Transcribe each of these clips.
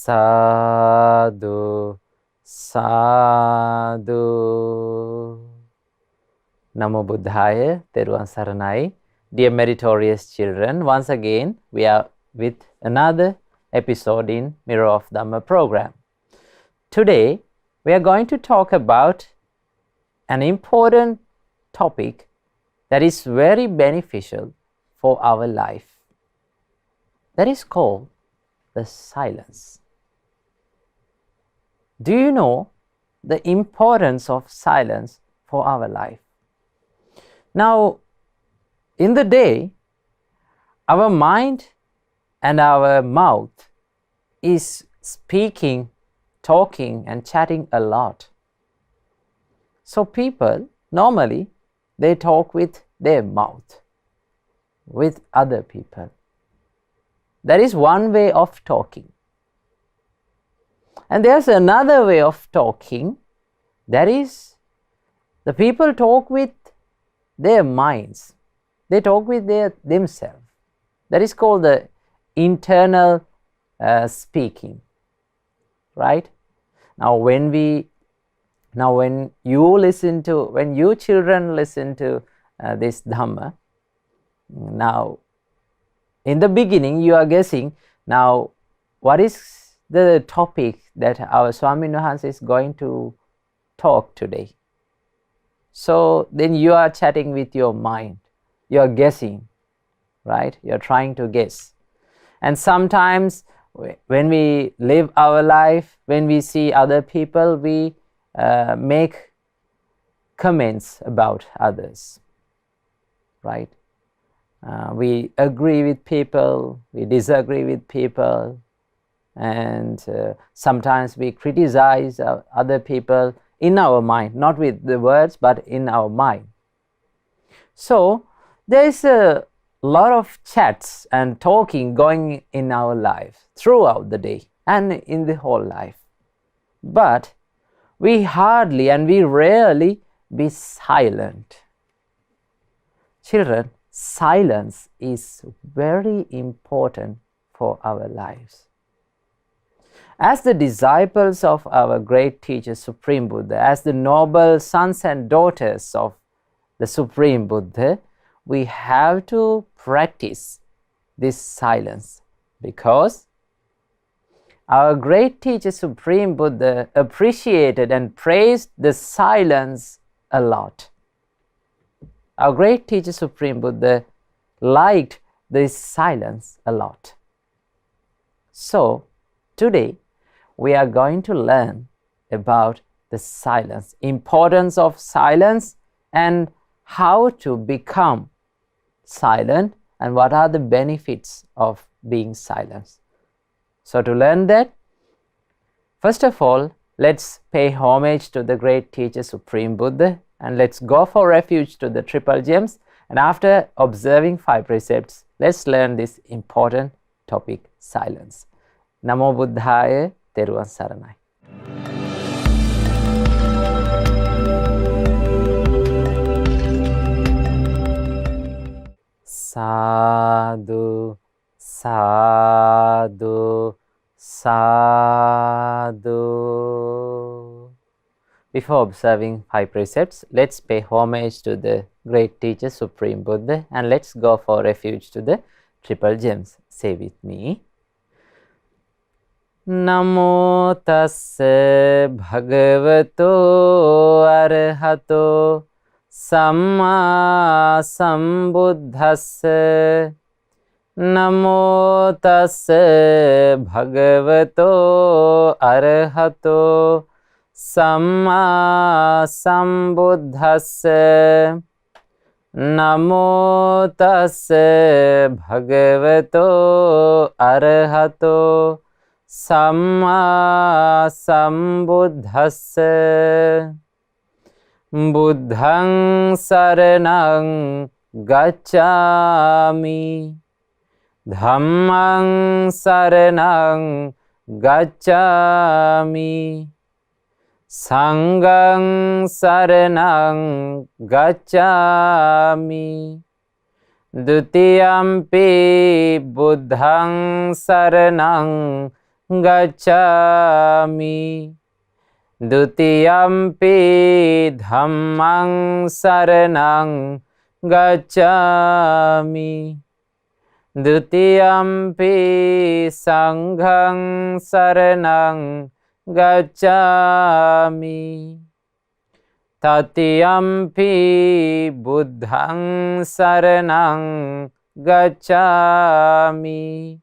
Sadhu, sadhu. Namo Buddhaya, Theruvan Saranai. Dear meritorious children, once again we are with another episode in Mirror of Dhamma program. Today we are going to talk about an important topic that is very beneficial for our life. That is called the silence. Do you know the importance of silence for our life? Now, in the day, our mind and our mouth is speaking, talking and chatting a lot. So people, normally, they talk with their mouth, with other people. That is one way of talking. And there's another way of talking, that is, the people talk with their minds. They talk with themselves. That is called the internal speaking, right? Now when you children listen to this Dhamma, now in the beginning you are guessing, now what is the topic that our Swami Nuhans is going to talk today? So then you are chatting with your mind, you are guessing, right? You are trying to guess. And sometimes when we live our life, when we see other people, we make comments about others, right? We agree with people, we disagree with people, and sometimes we criticize other people in our mind, not with the words, but in our mind. So there is a lot of chats and talking going in our life throughout the day and in the whole life. But we hardly and we rarely be silent. Children, silence is very important for our lives. As the disciples of our great teacher Supreme Buddha, as the noble sons and daughters of the Supreme Buddha, we have to practice this silence, because our great teacher Supreme Buddha appreciated and praised the silence a lot. Our great teacher Supreme Buddha liked this silence a lot. So today we are going to learn about the silence, importance of silence, and how to become silent, and what are the benefits of being silent. So to learn that, first of all, let's pay homage to the great teacher Supreme Buddha, and let's go for refuge to the triple gems, and after observing 5 precepts, let's learn this important topic, silence. Namo Buddhaya, Theruvan Saranai. Sadhu, sadhu, sadhu. Before observing 5 precepts, let's pay homage to the great teacher Supreme Buddha, and let's go for refuge to the triple gems. Say with me. Namo tassa bhagavato arahato samma sambuddhassa. Namo tassa bhagavato arahato samma sambuddhassa. Namo tassa bhagavato arahato Samma sambuddhassa. Buddhaṃ saranang gacchāmi. Dhammaṃ saranang gacchāmi. Sanghaṃ saranang gacchāmi. Dutiyampi buddhaṃ saranang gacchami. Dutiyampi dhammang saranang gacchami. Dutiyampi sanghang saranang gacchami. Tatiyampi buddhang saranang gacchami.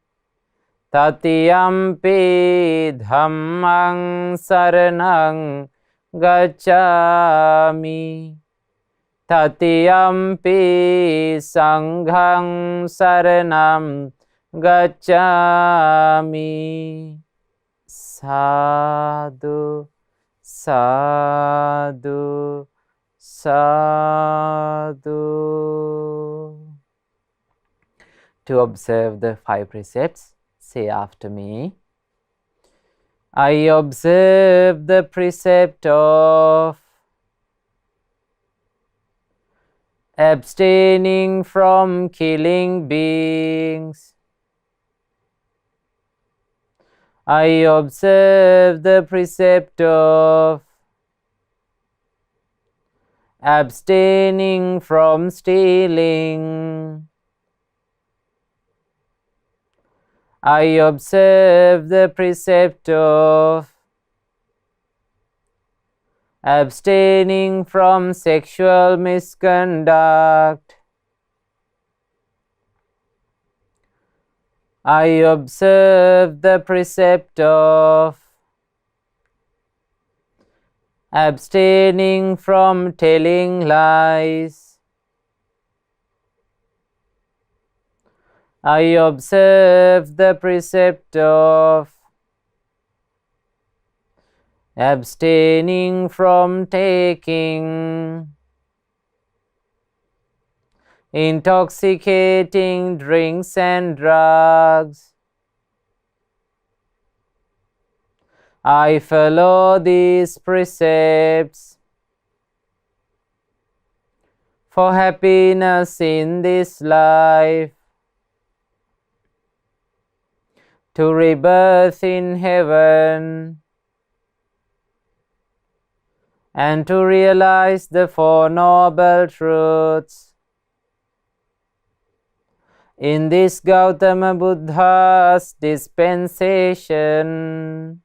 Tatiyampi dhammang saranang gacchami. Tatiyampi sanghang saranam gacchami. Sadhu, sadhu, sadhu. To observe the 5 precepts, say after me. I observe the precept of abstaining from killing beings. I observe the precept of abstaining from stealing. I observe the precept of abstaining from sexual misconduct. I observe the precept of abstaining from telling lies. I observe the precept of abstaining from taking intoxicating drinks and drugs. I follow these precepts for happiness in this life, to rebirth in heaven, and to realize the 4 noble truths. In this Gautama Buddha's dispensation.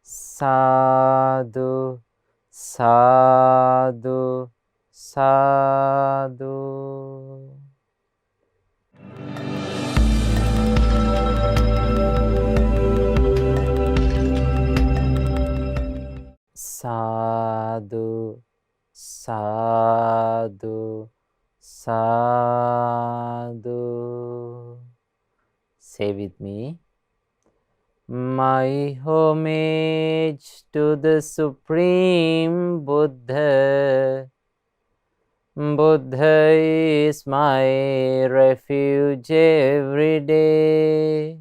Sadhu, sadhu, sadhu. Sadhu, sadhu, sadhu. Say with me. My homage to the Supreme Buddha. Buddha is my refuge every day.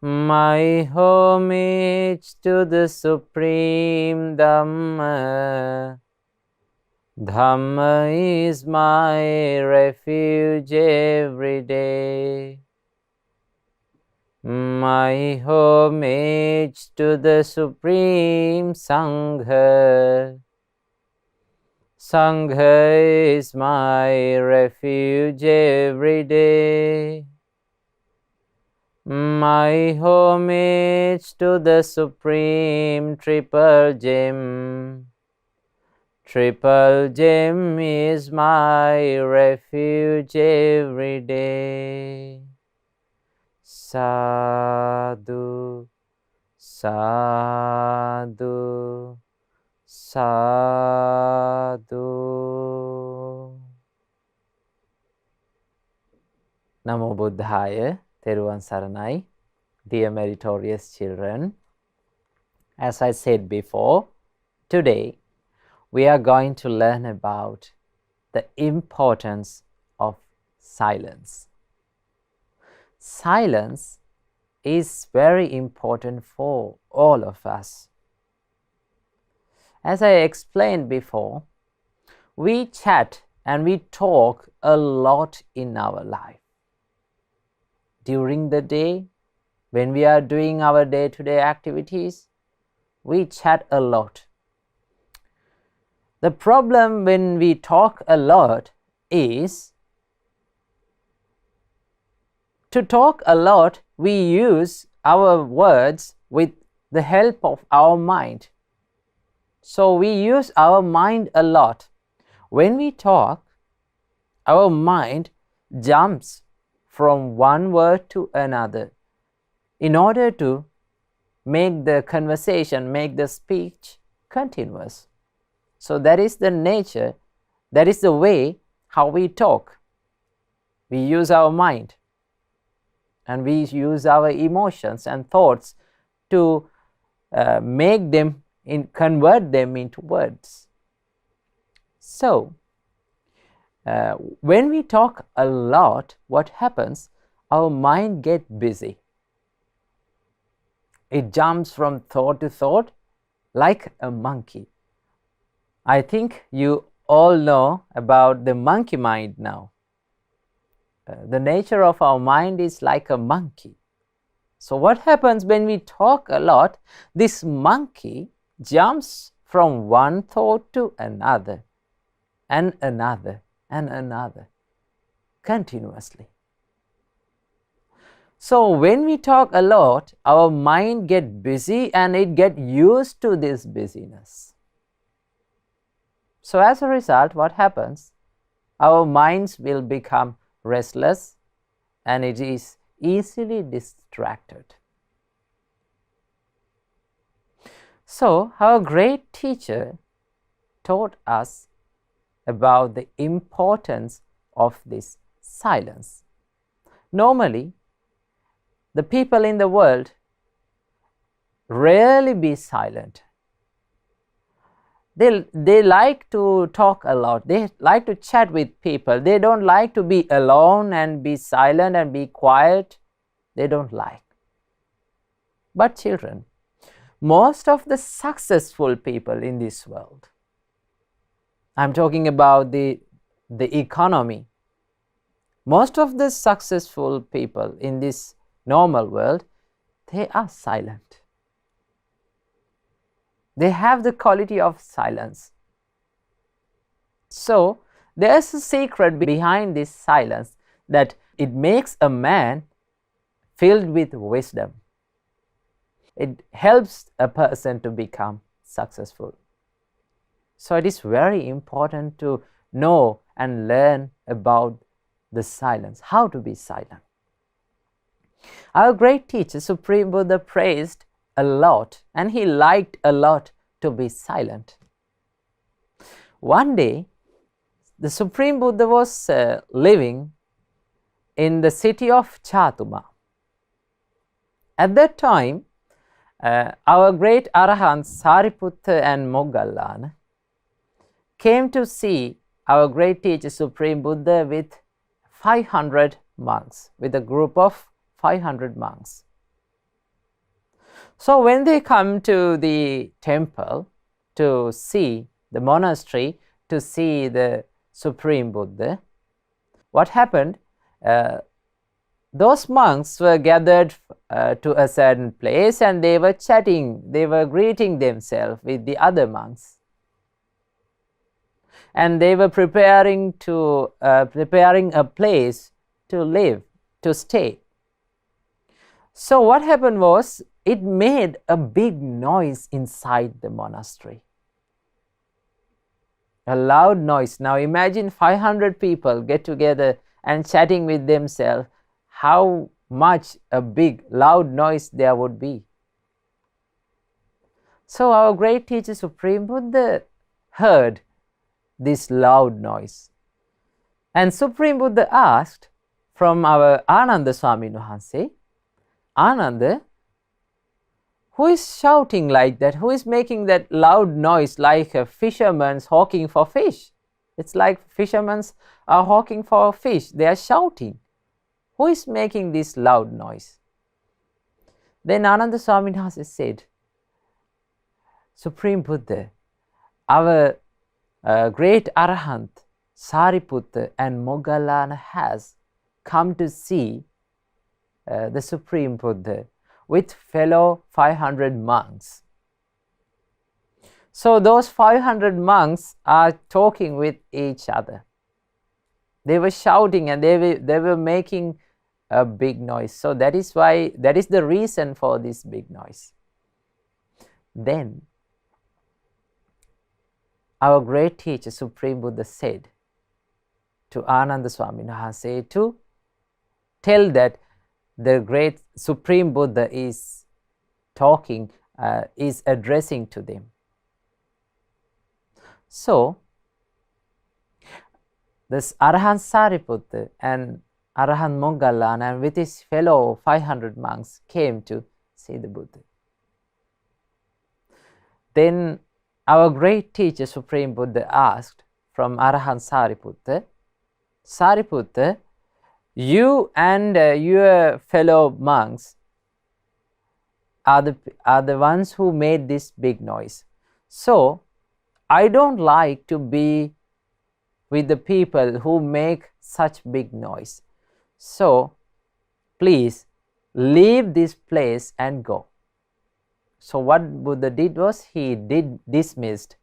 My homage to the Supreme Dhamma. Dhamma is my refuge every day. My homage to the Supreme Sangha. Sangha is my refuge every day. My homage to the Supreme Triple Gem. Triple Gem is my refuge every day. Sadhu, sadhu, sadhu. Namo Buddhaya, Theruvan Saranai. Dear meritorious children, as I said before, today we are going to learn about the importance of silence. Silence is very important for all of us. As I explained before, we chat and we talk a lot in our life. during the day, when we are doing our day-to-day activities, we chat a lot. The problem when we talk a lot is, to talk a lot, we use our words with the help of our mind. So we use our mind a lot. When we talk, our mind jumps from one word to another in order to make the conversation, make the speech continuous. So that is the nature, that is the way how we talk. We use our mind and we use our emotions and thoughts to convert them into words. So, when we talk a lot, what happens? Our mind gets busy. It jumps from thought to thought like a monkey. I think you all know about the monkey mind now. The nature of our mind is like a monkey. So what happens when we talk a lot? This monkey jumps from one thought to another and another and another continuously. So when we talk a lot, our mind gets busy and it gets used to this busyness. So as a result, what happens? Our minds will become restless and it is easily distracted. So our great teacher taught us about the importance of this silence. Normally, the people in the world rarely be silent. They like to talk a lot. They like to chat with people. They don't like to be alone and be silent and be quiet. They don't like. But children, most of the successful people in this world, I'm talking about the economy, most of the successful people in this normal world, they are silent. They have the quality of silence. So there's a secret behind this silence, that it makes a man filled with wisdom. It helps a person to become successful. So it is very important to know and learn about the silence, how to be silent. Our great teacher, Supreme Buddha, praised a lot and he liked a lot to be silent. One day, the Supreme Buddha was living in the city of Chatuma. At that time, our great Arahants Sariputta and Moggallana came to see our great teacher Supreme Buddha with 500 monks, with a group of 500 monks. So when they come to the temple to see the monastery, to see the Supreme Buddha, what happened? Those monks were gathered to a certain place and they were chatting, they were greeting themselves with the other monks. And they were preparing a place to live, to stay. So what happened was, it made a big noise inside the monastery. A loud noise. Now imagine 500 people get together and chatting with themselves, how much a big loud noise there would be. So our great teacher Supreme Buddha heard this loud noise. And Supreme Buddha asked from our Ananda Swami Wahanse, Ananda, who is shouting like that? Who is making that loud noise like a fisherman hawking for fish? It's like fishermen are hawking for fish. They are shouting. Who is making this loud noise? Then Ananda Swami Wahanse said, Supreme Buddha, our great Arahant Sariputta and Moggallana has come to see the Supreme Buddha with fellow 500 monks. So those 500 monks are talking with each other. They were shouting and they were making a big noise. So that is the reason for this big noise. Then our great teacher, Supreme Buddha, said to Ananda Swami Wahanse to tell that the great Supreme Buddha is talking, is addressing to them. So this Arahant Sariputta and Arahant Moggallana and with his fellow 500 monks came to see the Buddha. Then our great teacher, Supreme Buddha, asked from Arahant Sariputta, Sariputta, you and your fellow monks are the ones who made this big noise. So I don't like to be with the people who make such big noise. So please leave this place and go. So what Buddha did was he dismissed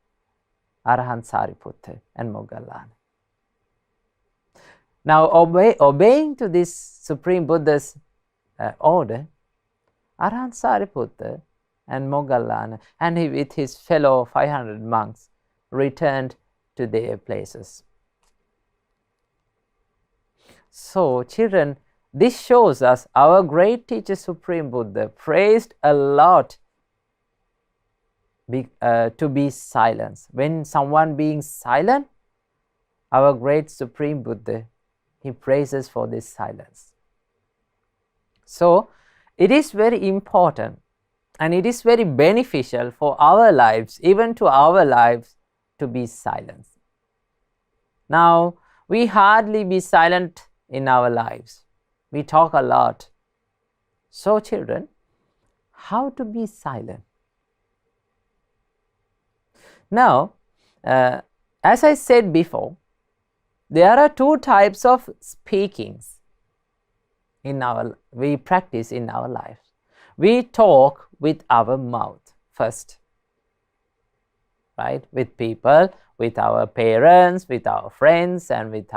Arahant Sariputta and Moggallana. Now obeying to this Supreme Buddha's order, Arahant Sariputta and Moggallana and with his fellow 500 monks returned to their places. So children, this shows us our great teacher Supreme Buddha praised a lot to be silent. When someone being silent, our great Supreme Buddha, he praises for this silence. So it is very important and it is very beneficial for our lives, even to our lives, to be silent. Now, we hardly be silent in our lives. We talk a lot. So children, how to be silent? Now, as I said before, there are two types of speakings we practice in our lives. We talk with our mouth first, right? With people, with our parents, with our friends, and with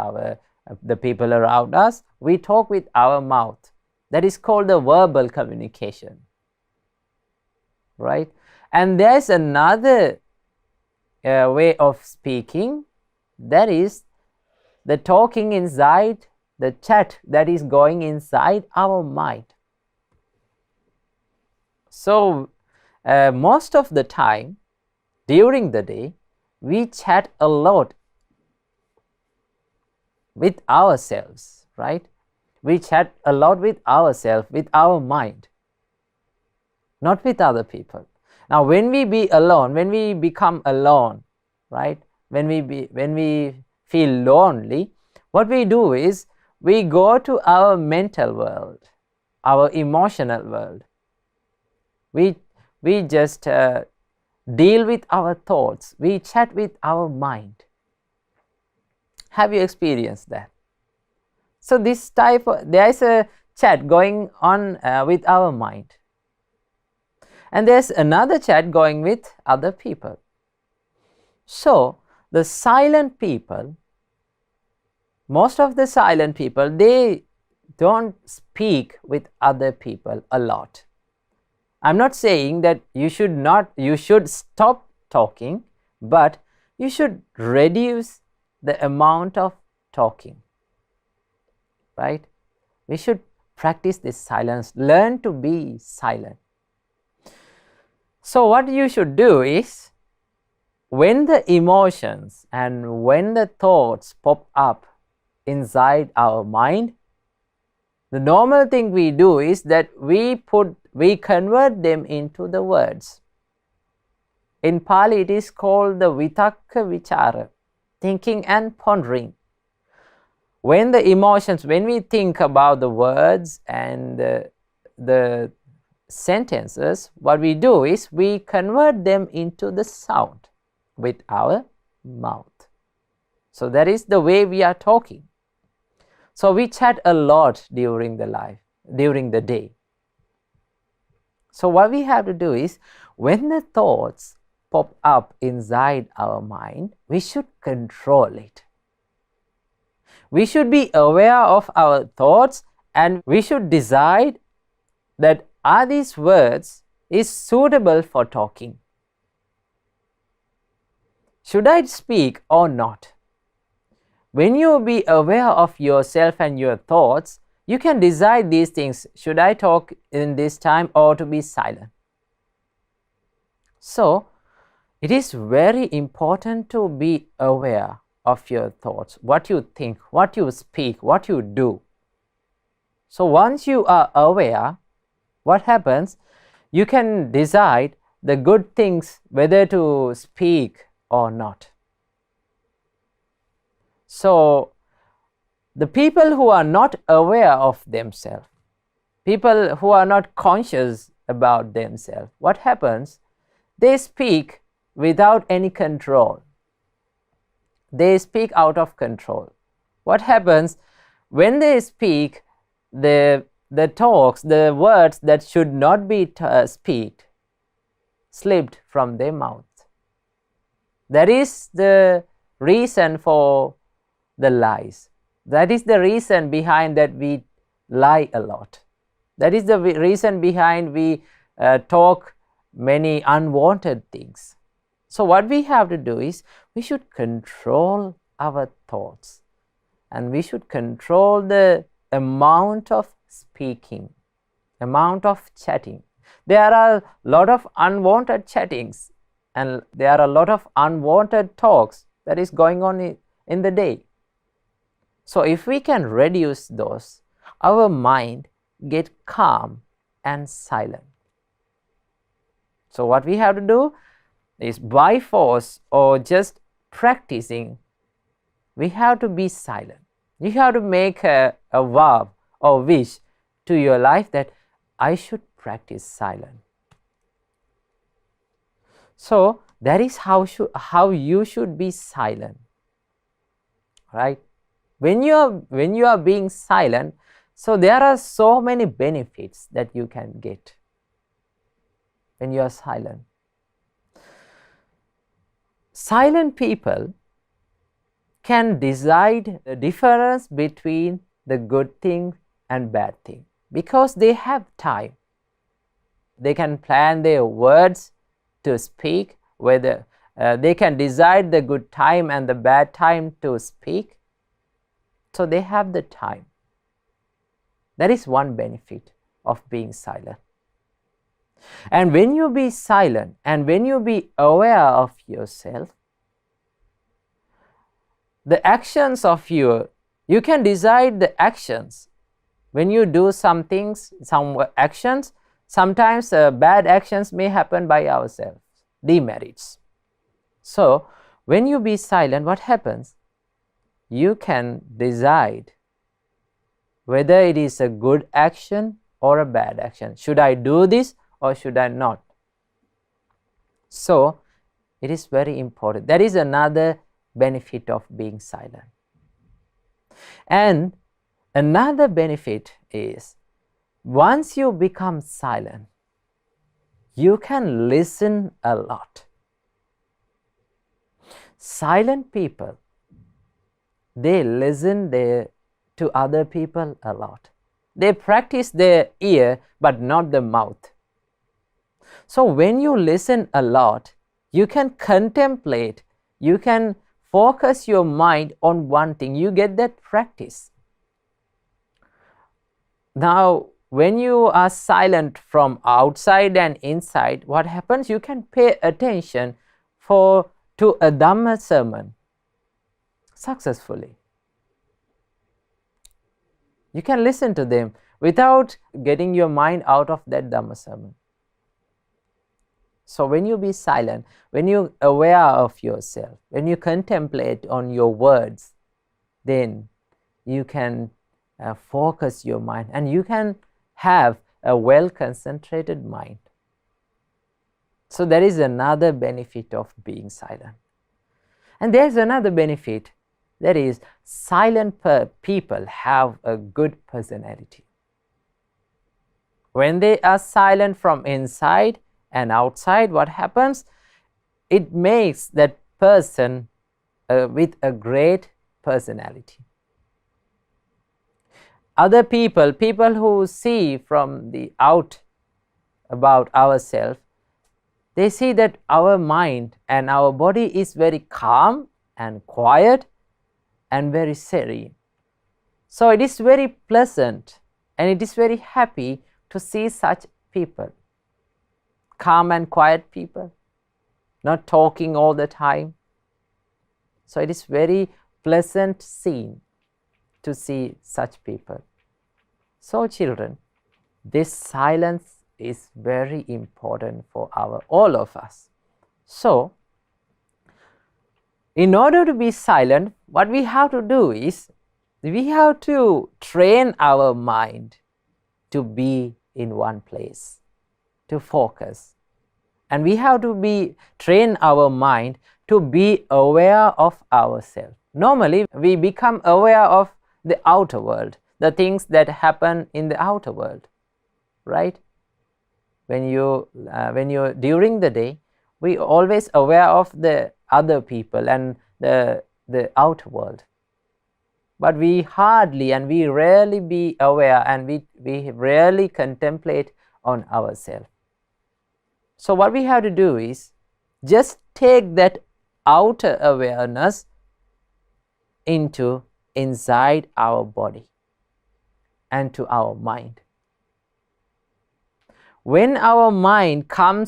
the people around us. We talk with our mouth. That is called the verbal communication, right? And there is another way of speaking, that is the talking inside, the chat that is going inside our mind. So most of the time during the day, we chat a lot with ourselves, right? We chat a lot with ourselves, with our mind, not with other people. Now when we be alone, when we become alone, right? When we feel lonely, what we do is we go to our mental world, our emotional world. We just deal with our thoughts. We chat with our mind. Have you experienced that? So this there is a chat going on with our mind. And there's another chat going with other people. So the silent people, most of the silent people, they don't speak with other people a lot. I'm not saying that you should stop talking, but you should reduce the amount of talking, right? We should practice this silence, learn to be silent. So what you should do is, when the emotions and when the thoughts pop up inside our mind, the normal thing we do is that we convert them into the words. In Pali it is called the vitakka vichara, thinking and pondering. When the emotions, when we think about the words and the sentences, what we do is we convert them into the sound with our mouth. So that is the way we are talking. So we chat a lot during the life. during the day. So what we have to do is, when the thoughts pop up inside our mind, we should control it. We should be aware of our thoughts, and we should decide that are these words is suitable for talking. Should I speak or not? When you be aware of yourself and your thoughts, you can decide these things. Should I talk in this time or to be silent? So, it is very important to be aware of your thoughts, what you think, what you speak, what you do. So, once you are aware, what happens? You can decide the good things, whether to speak or not. So, the people who are not aware of themselves, people who are not conscious about themselves, what happens? They speak without any control. They speak out of control. What happens? When they speak, the talks, the words that should not be speak, slipped from their mouth. That is the reason for the lies. That is the reason behind that we lie a lot. That is the reason behind we talk many unwanted things. So what we have to do is, we should control our thoughts, and we should control the amount of speaking, amount of chatting. There are a lot of unwanted chattings, and there are a lot of unwanted talks that is going on in the day. So if we can reduce those, our mind get calm and silent. So what we have to do is, by force or just practicing, we have to be silent. You have to make a vow or wish to your life that I should practice silence. So that is how you should be silent, right? When you are being silent, so there are so many benefits that you can get when you are silent. Silent people can decide the difference between the good thing and bad thing, because they have time. They can plan their words to speak, whether they can decide the good time and the bad time to speak. So they have the time. That is one benefit of being silent. And when you be silent and when you be aware of yourself, the actions of you can decide the actions. When you do some things, some actions, sometimes bad actions may happen by ourselves, demerits. So when you be silent, what happens? You can decide whether it is a good action or a bad action. Should I do this or should I not? So it is very important. That is another benefit of being silent. And another benefit is, once you become silent, you can listen a lot. Silent people, they listen to other people a lot. They practice their ear but not the mouth. So when you listen a lot, you can contemplate, you can focus your mind on one thing. You get that practice. Now, when you are silent from outside and inside, what happens? You can pay attention to a Dhamma sermon successfully. You can listen to them without getting your mind out of that Dhamma sermon. So when you be silent, when you are aware of yourself, when you contemplate on your words, then you can focus your mind and you can have a well-concentrated mind. So there is another benefit of being silent. And there is another benefit, that is, silent people have a good personality. When they are silent from inside and outside, what happens? It makes that person with a great personality. Other people who see from the out about ourselves, they see that our mind and our body is very calm and quiet and very serene. So it is very pleasant and it is very happy to see such people, calm and quiet people, not talking all the time. So it is very pleasant scene to see such people. So children, this silence is very important for all of us. So in order to be silent, what we have to do is we have to train our mind to be in one place, to focus. And we have to train our mind to be aware of ourselves. Normally, we become aware of the outer world, the things that happen in the outer world, right? When you during the day, we always aware of the other people and the outer world. But we hardly and we rarely be aware and we rarely contemplate on ourselves. So what we have to do is just take that outer awareness inside our body and to our mind. When our mind come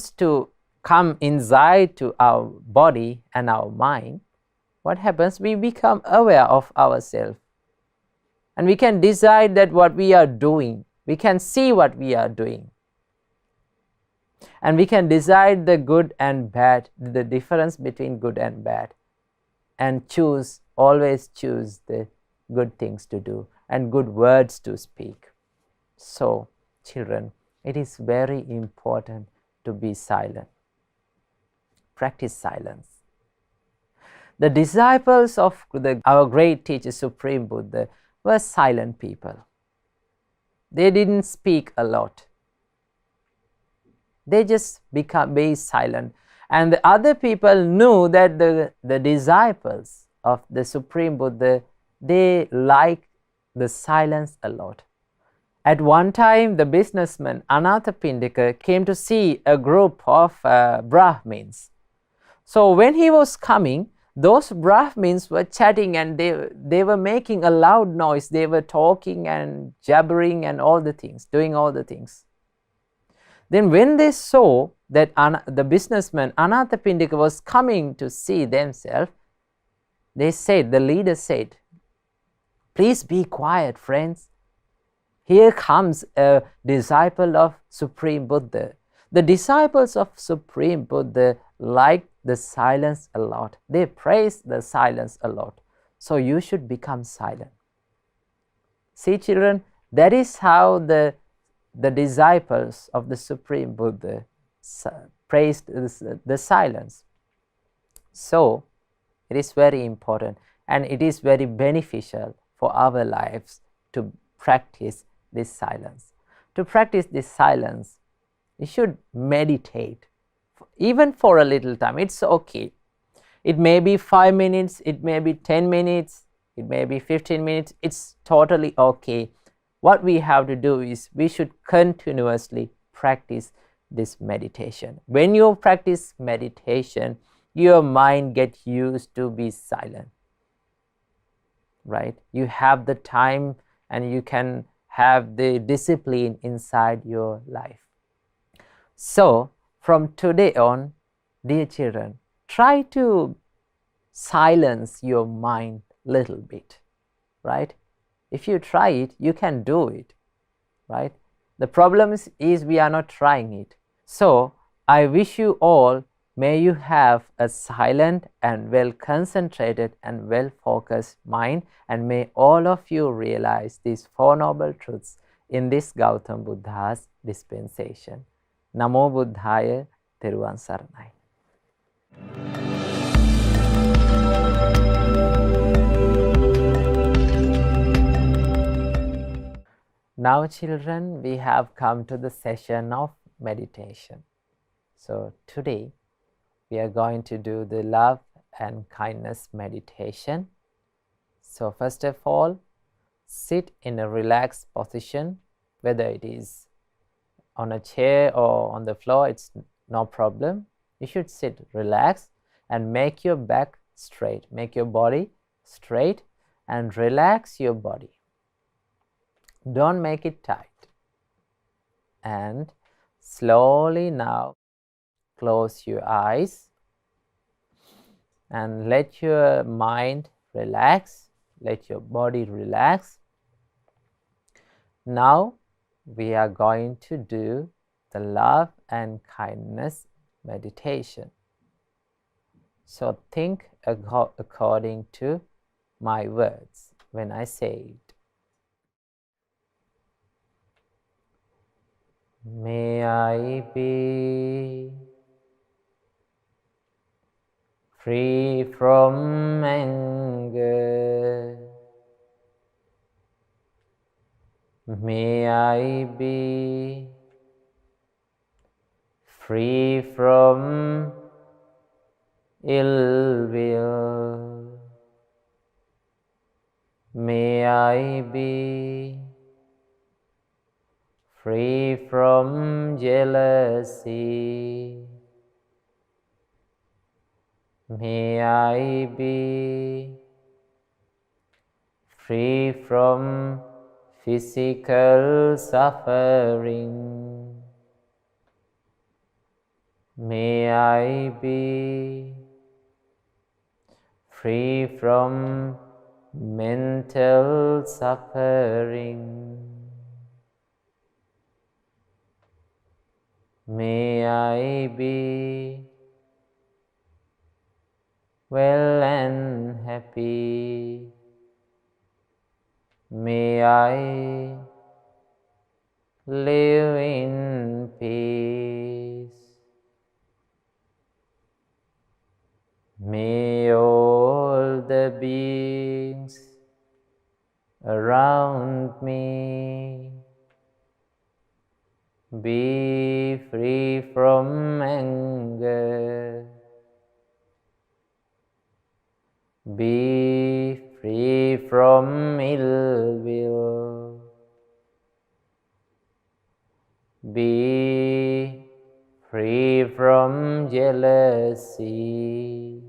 inside to our body and our mind, what happens? We become aware of ourselves. And we can decide that what we are doing. We can see what we are doing. And we can decide the good and bad, the difference between good and bad. And always choose the good things to do and good words to speak. So, children, it is very important to be silent. Practice silence. The disciples of our great teacher, Supreme Buddha, were silent people. They didn't speak a lot. They just be silent. And the other people knew that the disciples of the Supreme Buddha, they like the silence a lot. At one time, the businessman Anathapindika came to see a group of Brahmins. So when he was coming, those Brahmins were chatting and they were making a loud noise. They were talking and jabbering and all the things, doing all the things. Then when they saw that the businessman Anathapindika was coming to see themselves, the leader said, "Please be quiet, friends. Here comes a disciple of Supreme Buddha." The disciples of Supreme Buddha like the silence a lot. They praise the silence a lot. So you should become silent. See, children, that is how the disciples of the Supreme Buddha praised the silence. So it is very important and it is very beneficial for our lives to practice this silence. To practice this silence, you should meditate, even for a little time. It's okay. It may be 5 minutes, it may be 10 minutes, it may be 15 minutes. It's totally okay. What we have to do is we should continuously practice this meditation. When you practice meditation, your mind gets used to be silent, right? You have the time and you can have the discipline inside your life. So, from today on, dear children, try to silence your mind a little bit, right? If you try it, you can do it, right? The problem is we are not trying it. So, I wish you all, may you have a silent and well-concentrated and well-focused mind, and may all of you realize these Four Noble Truths in this Gautam Buddha's dispensation. Namo Buddhaya, Theruvan Saranai. Now children, we have come to the session of meditation. So today we are going to do the love and kindness meditation. So first of all, sit in a relaxed position, whether it is on a chair or on the floor, it's no problem. You should sit relaxed and make your back straight, make your body straight and relax your body. Don't make it tight. And slowly now close your eyes and let your mind relax, let your body relax. Now we are going to do the love and kindness meditation. So think according to my words when I say it. May I be free from anger. May I be free from ill will. May I be free from jealousy. May I be free from physical suffering. May I be free from mental suffering. May I be well and happy. May I live in peace. May all the beings around me be free from anger. Be free from ill will. Be free from jealousy.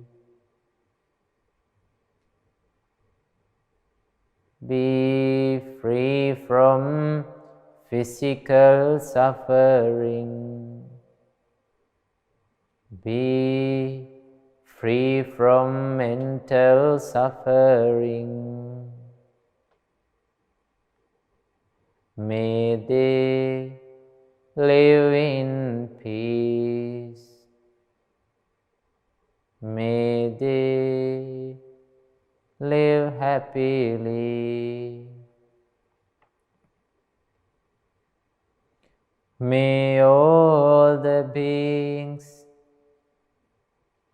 Be free from physical suffering. Be free from mental suffering. May they live in peace. May they live happily. May all the beings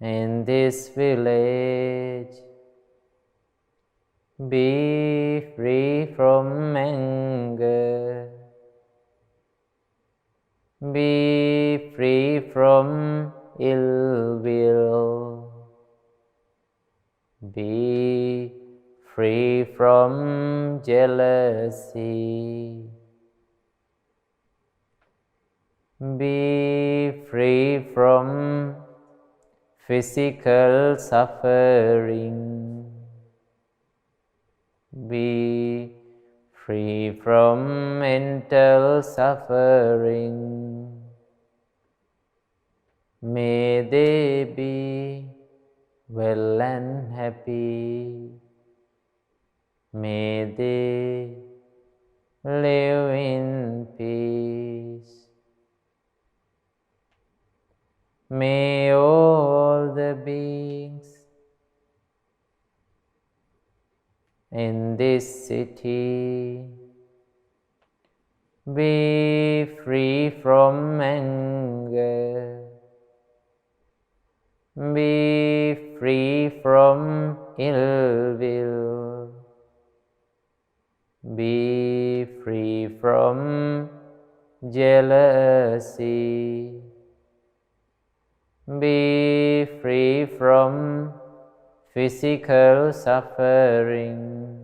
in this village be free from anger. Be free from ill will. Be free from jealousy. Be free from physical suffering. Be free from mental suffering. May they be well and happy. May they live in peace. May all the beings in this city be free from anger. Be free from ill will. Be free from jealousy. Be free from physical suffering.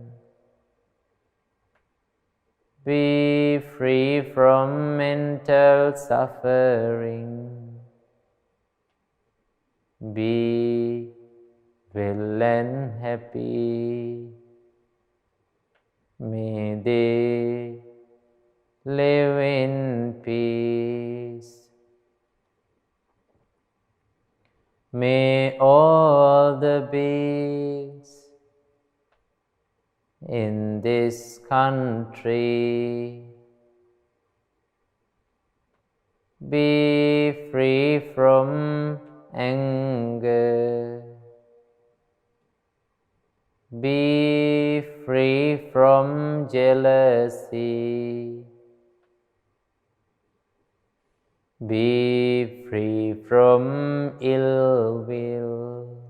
Be free from mental suffering. Be well and happy. May they live in peace. May all the beings in this country be free from anger. Be free from jealousy. Be free from ill will.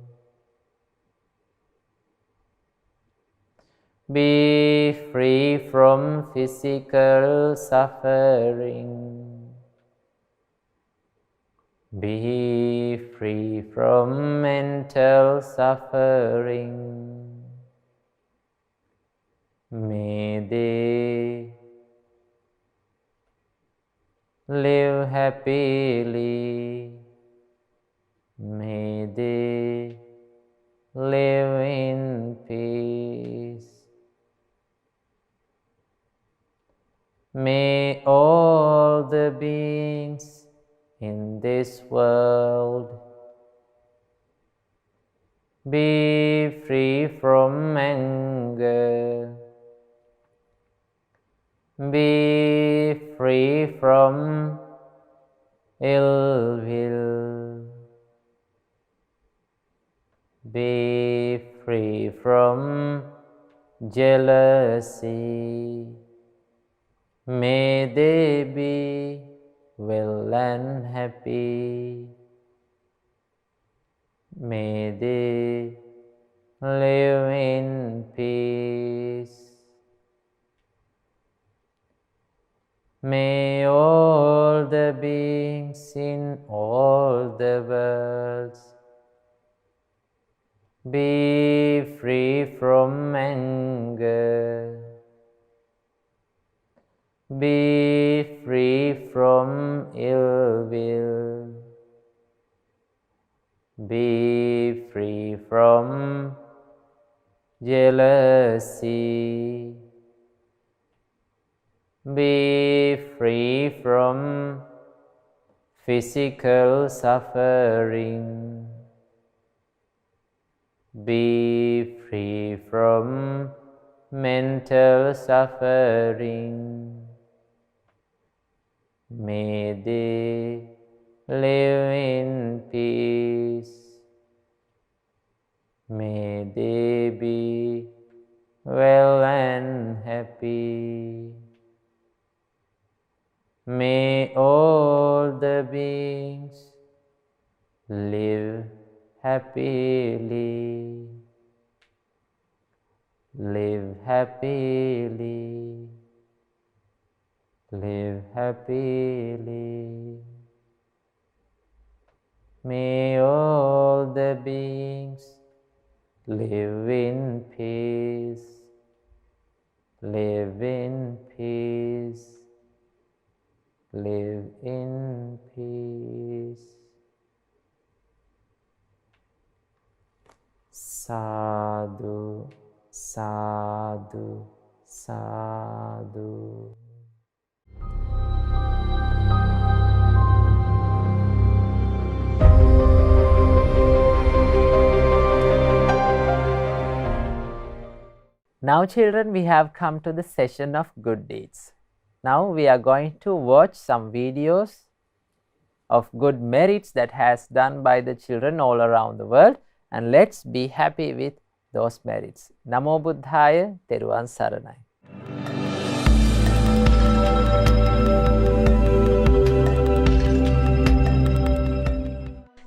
Be free from physical suffering. Be free from mental suffering. May they live happily. May they live in peace. May all the beings in this world be free from anger. Be free from ill will. Be free from jealousy. May they be well and happy. May they live in peace. May all the beings in all the worlds be free from anger. Be free from ill will. Be free from jealousy. Be free from physical suffering. Be free from mental suffering. May they live in peace. May they be well and happy. May all the beings live happily. Live happily. Live happily. May all the beings live in peace. Live in peace. Live in peace. Sadhu, sadhu, sadhu. Now children, we have come to the session of good deeds. Now we are going to watch some videos of good merits that has done by the children all around the world, and let's be happy with those merits. Namo Buddhaya, Theruvan Saranai.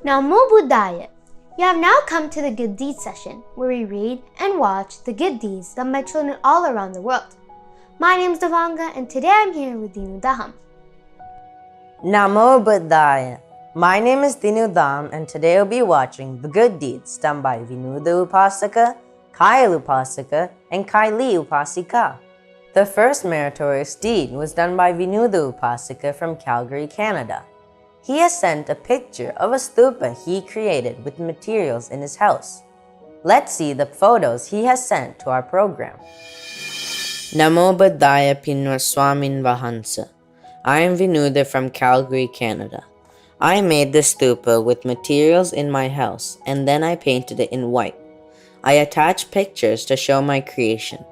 Namo Buddhaya. You have now come to the Good Deeds session, where we read and watch the good deeds done by children all around the world. My name is Devanga, and today I'm here with Dinu Daham. Namo Buddhaya. My name is Dinu Dham, and today we'll be watching the good deeds done by Vinuda Upasaka, Kyle Upasaka, and Kylie Upasika. The first meritorious deed was done by Vinuda Upasaka from Calgary, Canada. He has sent a picture of a stupa he created with materials in his house. Let's see the photos he has sent to our program. Namo Buddhaya Pinwa Swamin Vahansa. I am Vinuda from Calgary, Canada. I made this stupa with materials in my house and then I painted it in white. I attached pictures to show my creation.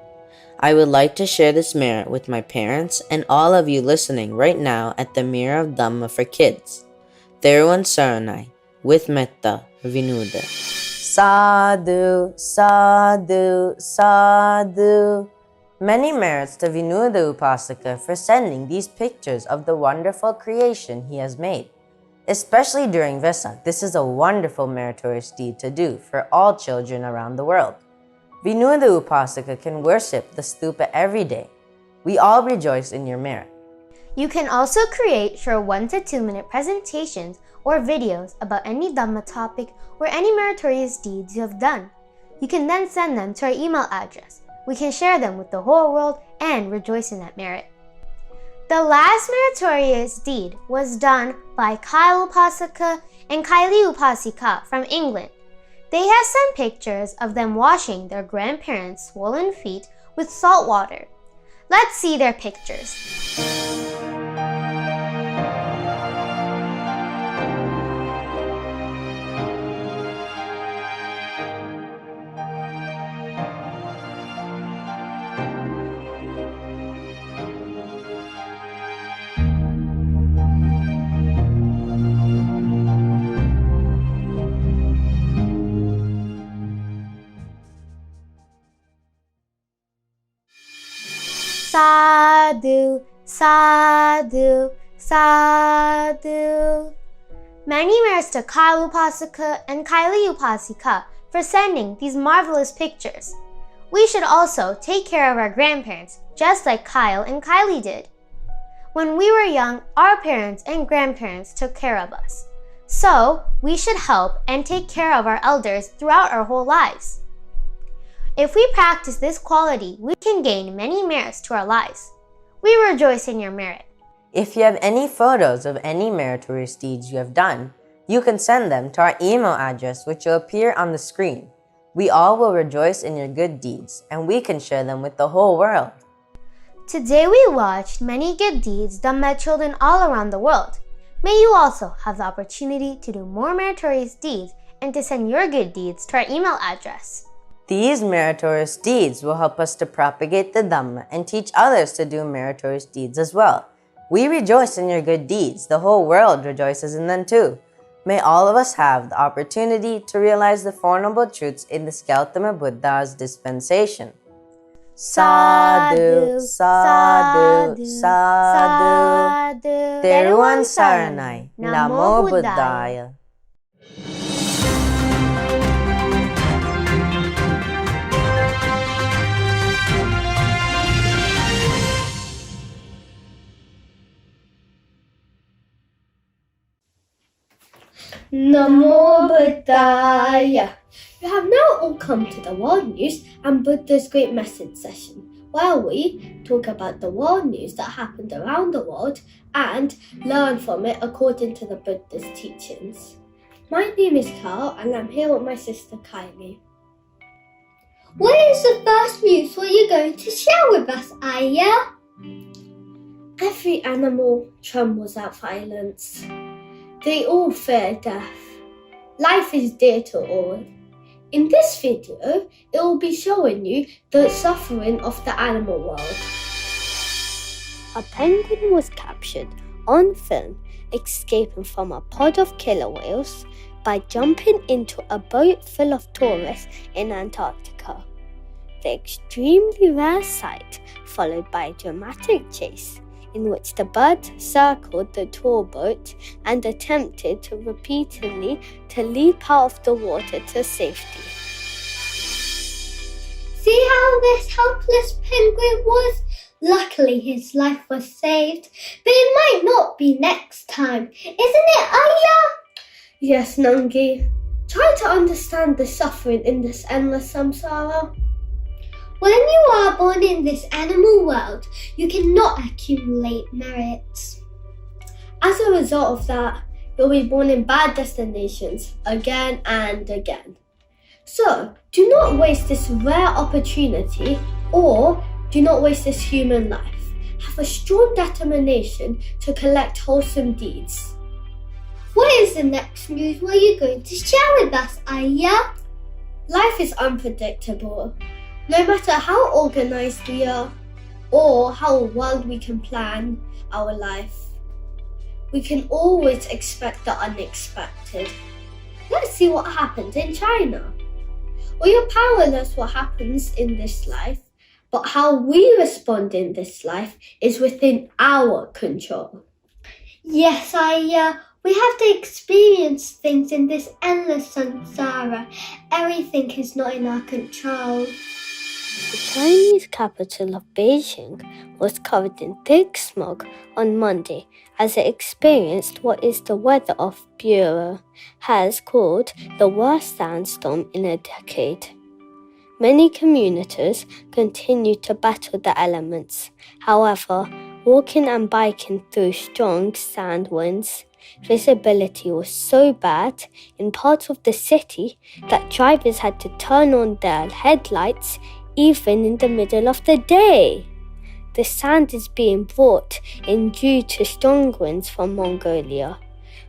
I would like to share this merit with my parents and all of you listening right now at the Mirror of Dhamma for Kids. Theravada Saranai, with Metta, Vinuda. Sadhu, sadhu, sadhu. Many merits to Vinuda Upasaka for sending these pictures of the wonderful creation he has made. Especially during Vesak, this is a wonderful meritorious deed to do for all children around the world. Vinuda Upasaka can worship the stupa every day. We all rejoice in your merit. You can also create short 1 to 2 minute presentations or videos about any Dhamma topic or any meritorious deeds you have done. You can then send them to our email address. We can share them with the whole world and rejoice in that merit. The last meritorious deed was done by Kyle Upasaka and Kylie Upasika from England. They have sent pictures of them washing their grandparents' swollen feet with salt water. Let's see their pictures. Sadhu, sadhu, sadhu. Many merits to Kyle Upasaka and Kylie Upasika for sending these marvelous pictures. We should also take care of our grandparents, just like Kyle and Kylie did. When we were young, our parents and grandparents took care of us. So, we should help and take care of our elders throughout our whole lives. If we practice this quality, we can gain many merits to our lives. We rejoice in your merit. If you have any photos of any meritorious deeds you have done, you can send them to our email address which will appear on the screen. We all will rejoice in your good deeds, and we can share them with the whole world. Today we watched many good deeds done by children all around the world. May you also have the opportunity to do more meritorious deeds and to send your good deeds to our email address. These meritorious deeds will help us to propagate the Dhamma and teach others to do meritorious deeds as well. We rejoice in your good deeds. The whole world rejoices in them too. May all of us have the opportunity to realize the Four Noble Truths in the Gautama Buddha's dispensation. Sadhu, sadhu, sadhu. Theravada Saranai. Namo Buddhaya. Namo Buddhaya. We have now all come to the world news and Buddha's great message session, where we talk about the world news that happened around the world and learn from it according to the Buddha's teachings. My name is Carl and I'm here with my sister Kylie. What is the first news what you're going to share with us, Aya? Every animal trembles at violence. They all fear death. Life is dear to all. In this video, it will be showing you the suffering of the animal world. A penguin was captured on film escaping from a pod of killer whales by jumping into a boat full of tourists in Antarctica. The extremely rare sight followed by a dramatic chase in which the bird circled the tour boat and attempted to repeatedly to leap out of the water to safety. See how this helpless penguin was Luckily, his life was saved, but it might not be next time, isn't it, Ayah? Yes, Nangi. Try to understand the suffering in this endless samsara. When you are born in this animal world, you cannot accumulate merits. As a result of that, you'll be born in bad destinations again and again. So, do not waste this rare opportunity, or do not waste this human life. Have a strong determination to collect wholesome deeds. What is the next news were you going to share with us, Ayah? Life is unpredictable. No matter how organized we are, or how well we can plan our life, we can always expect the unexpected. Let's see what happened in China. We are powerless what happens in this life, but how we respond in this life is within our control. Yes, Ayah. We have to experience things in this endless samsara. Everything is not in our control. The Chinese capital of Beijing was covered in thick smog on Monday as it experienced what is the Weather Bureau has called the worst sandstorm in a decade. Many commuters continue to battle the elements. However, walking and biking through strong sand winds, visibility was so bad in parts of the city that drivers had to turn on their headlights even in the middle of the day. The sand is being brought in due to strong winds from Mongolia.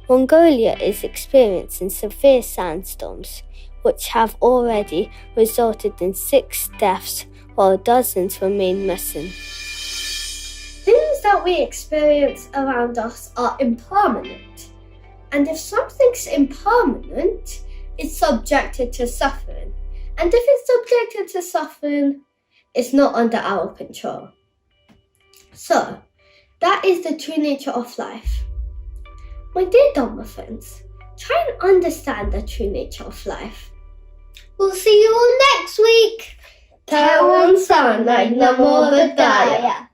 Mongolia is experiencing severe sandstorms, which have already resulted in 6 deaths while dozens remain missing. Things that we experience around us are impermanent. And if something's impermanent, it's subjected to suffering. And if it's subjected to suffering, it's not under our control. So, that is the true nature of life. My dear Dhamma friends, try and understand the true nature of life. We'll see you all next week. Taiwan Sanai Namo Buddhaya.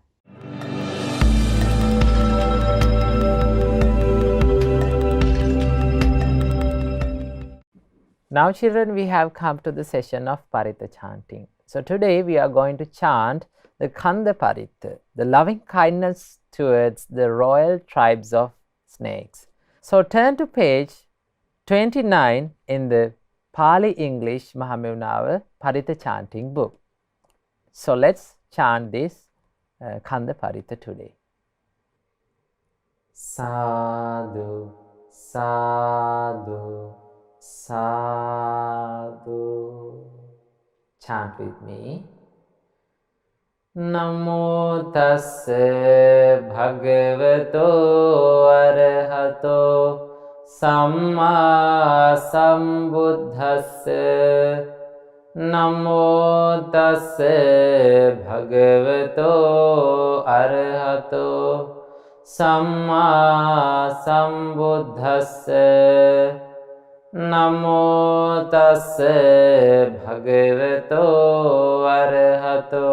Now children, we have come to the session of Paritha chanting. So today we are going to chant the Kanda Pirith, the loving kindness towards the royal tribes of snakes. So turn to page 29 in the Pali English Mahamevnawa Paritha chanting book. So let's chant this Kanda Pirith today. Sadhu, sadhu, sadhu. Chant with me. Namo tassa bhagavato arahato samma sambuddhassa. Namo tassa bhagavato arahato samma sambuddhassa. Namo tassa bhagavato arahato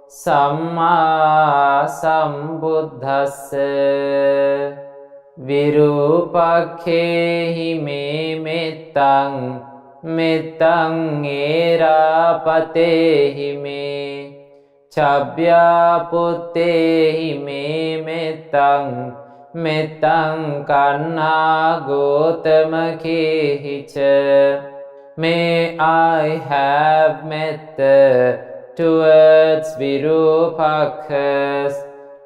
samma sambuddhassa. Virupakhehi me mettang mettang erapatehi me. Chabya puttehi me mettang mettang kanha gotamakehi cha. May I have metta towards Virupakhas,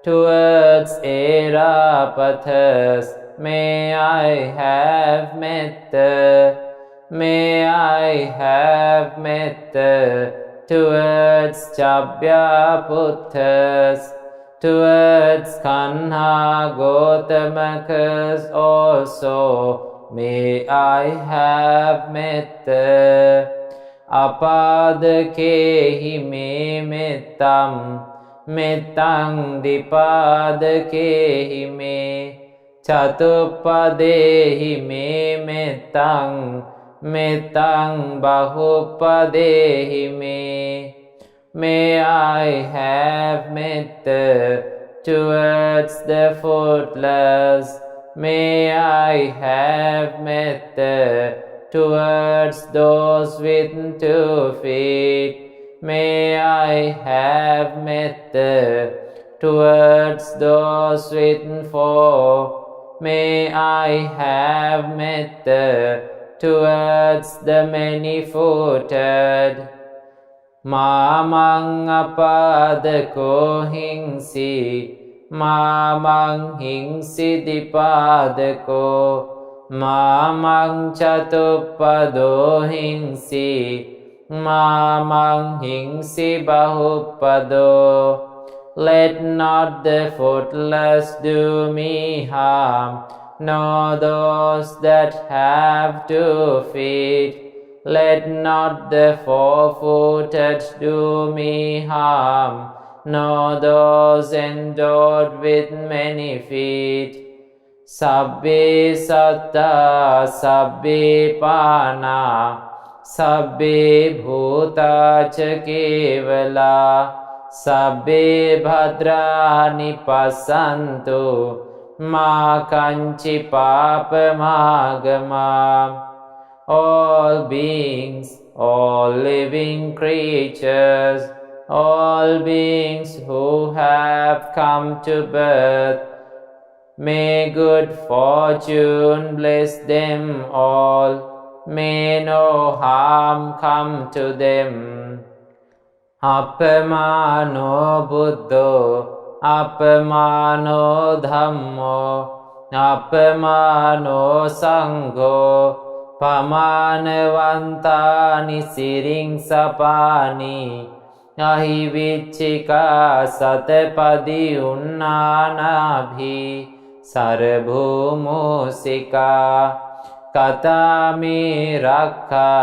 towards Erapathas. May I have metta. May I have metta towards Chabyaputhas, towards Kanha Gotamakas also. May I have metta. Apadakehi me mettam mettang dipadakehi me. Chatupadehi me mettang mettang bahupadehi me. May I have metta towards the footless. May I have metta towards those with 2 feet. May I have metta towards those with 4. May I have metta towards the many-footed. Mamang apadako hingsi, mamang hingsi dipadako, mamang chatupado hingsi, mamang hingsi bahupado. Let not the footless do me harm, nor those that have 2 feet. Let not the 4-footed do me harm, nor those endowed with many feet. Sabbe satta, sabbe pana, sabbe bhuta cha kevala, sabbe bhadrani passantu, ma kanchi papamagama. All beings, all living creatures, all beings who have come to birth, may good fortune bless them all, may no harm come to them. Appamano buddho, appamano dhammo, appamano sangho, pamanavantani siring sapani, ahivichika satapadi unnanabhi, sarabhumusika, katami rakha,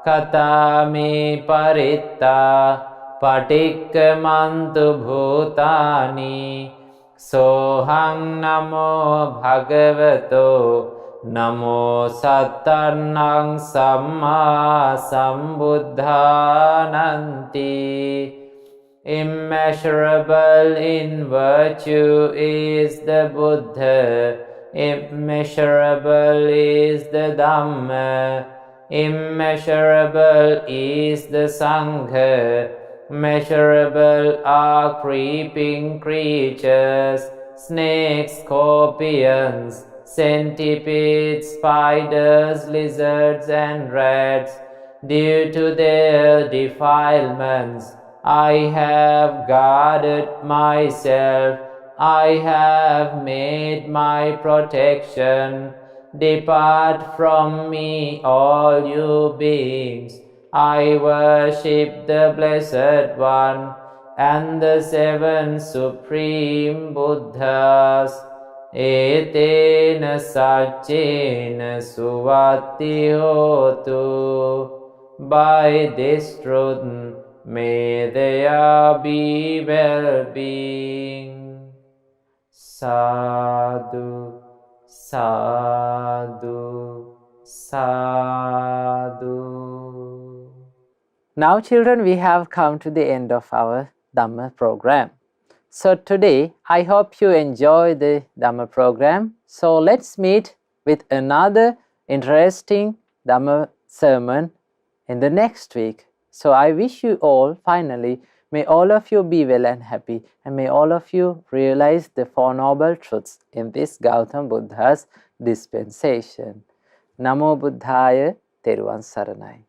katami paritta, patikkamantu bhutani, soham namo bhagavato, Namo Sattannang Samma Sambuddhananti. Immeasurable in virtue is the Buddha, immeasurable is the Dhamma, immeasurable is the Sangha, measurable are creeping creatures, snakes, scorpions, centipedes, spiders, lizards, and rats. Due to their defilements, I have guarded myself, I have made my protection. Depart from me, all you beings. I worship the Blessed One and the 7 Supreme Buddhas. Etena saccena suvati hotu. By this truth, may there be well-being. Sadhu, sadhu, sadhu. Now, children, we have come to the end of our Dhamma program. So today, I hope you enjoy the Dhamma program. So let's meet with another interesting Dhamma sermon in the next week. So I wish you all, finally, may all of you be well and happy, and may all of you realize the 4 noble truths in this Gautama Buddha's dispensation. Namo Buddhaya, Theruvan Saranai.